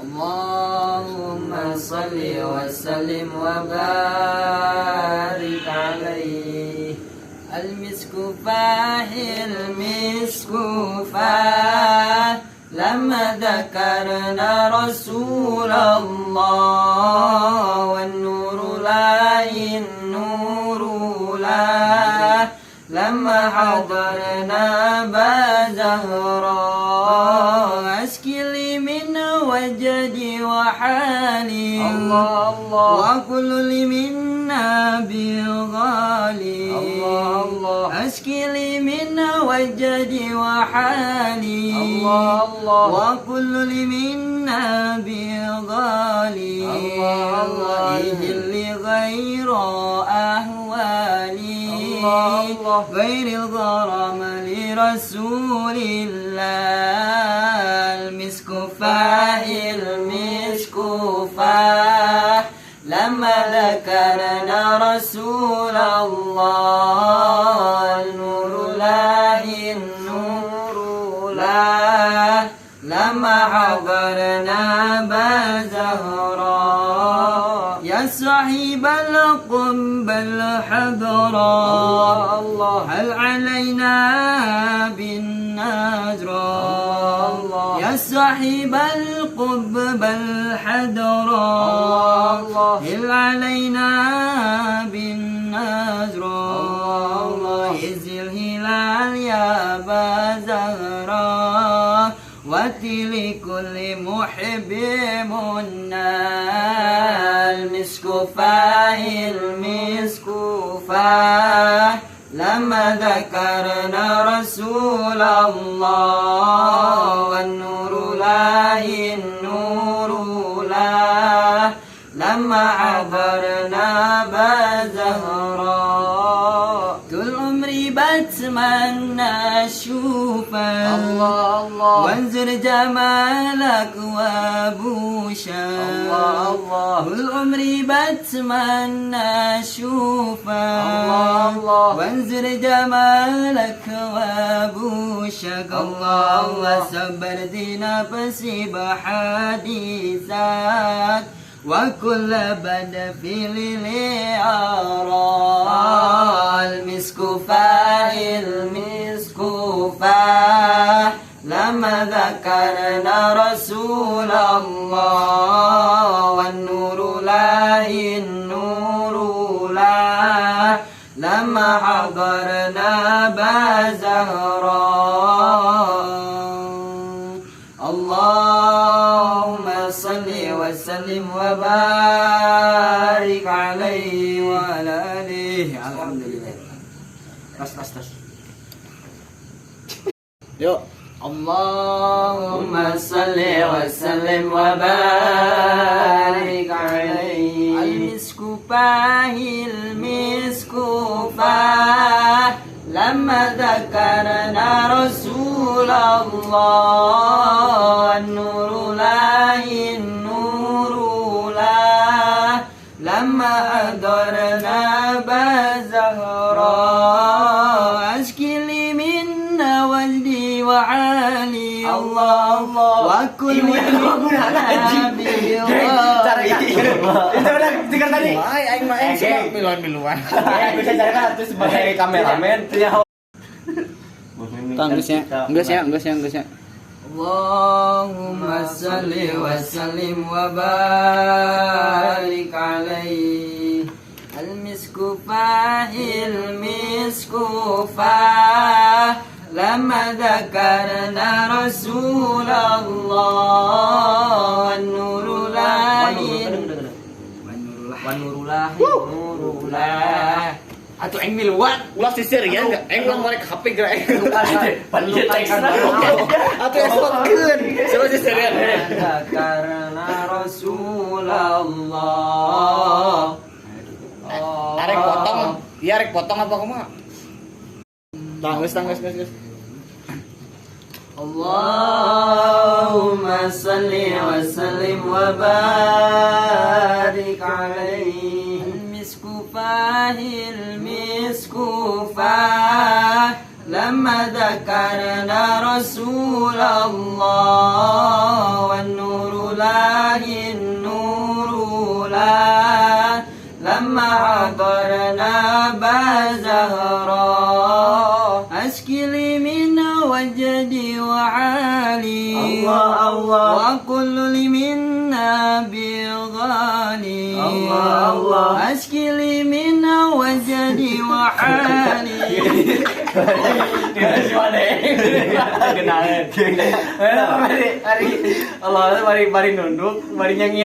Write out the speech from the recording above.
اللهم صل وسلم وبارك عليه. المسك فاه المسك فاه لما ذكرنا رسول الله، والنور لا النور لا لما حضرنا بزهراء. أشكي لي من وجدي وحالي الله الله وكل لي منا بالغالي. الله الله أشكي لي من وجدي وحالي الله الله وكل لي منا بالغالي. الله الله إذ لي غير أهوالي الله غير الغرام لرسول الله. المسك فاه المسك فاه لما ذكرنا رسول الله. النور لا النور لا لما حضرنا بزهراء. يا صاحب القنب الحضراء الله هل علينا بالنجرى. يا صاحب القطب الحضراء الله هل علينا بالنجرى. إذ الهلال يا بزهراء واتي لكل محب منا. المسك فاه المسك فاه لما ذكرنا رسول الله. والنور لا النور لا لما حضرنا بزهراء. طول عمري بتمنى اشوفك الله الله وانظر جمالك وابوشك. الله الله طول عمري بتمنى اشوفك الله وانظر جمالك وابوشك. الله الله صبر دي نفسي بحديثك وكل بد في لي أرى. المسك فاه المسك فاه لما ذكرنا رسول الله. والنور لا النور لا لما حضرنا بزهراء. اللهم صل وسلم وبارك عليه وعلى آله. الحمد لله. tas. Yuk. Allahumma salli wa sallim wa barik alaihi. Al-misku fahil misku fah lama dzakarna Rasulullah. Nurul lahin nurulah lama hadarna bazahra. Ashkili minna wajdi wa ali Allah wa kulli nabi Itu udah dengar tadi. aing mah aing miluan-miluan. Bisa carikan tuh sebagai kameramen. Enggak sih. Allahumma salli wa sallim wa barik alaihi. Al-misku fahil misku fah lama dzakarna Rasulullah. Nurul lahin nurulah atau aing miluan Ulah sisir ya enggak? Ulah ngorek HP gerak. atau esokkeun Coba sisir ya. karena Rasulullah. Arek potong. Iya arek potong apa kumaha? Tanggus. Allahumma salli wa sallim wa barik alaihi. Al-misku fahil misku fah lama dzakarna Rasulullah. Wan nurul الله النور لا لما عطرنا بزهراء أسكي لي من وجدي وعالي الله الله. وكل لي منا بغالي الله الله. أسكي لي من وجدي وعالي Kenalan. Mari Allah mari nunduk, mari nyanyi.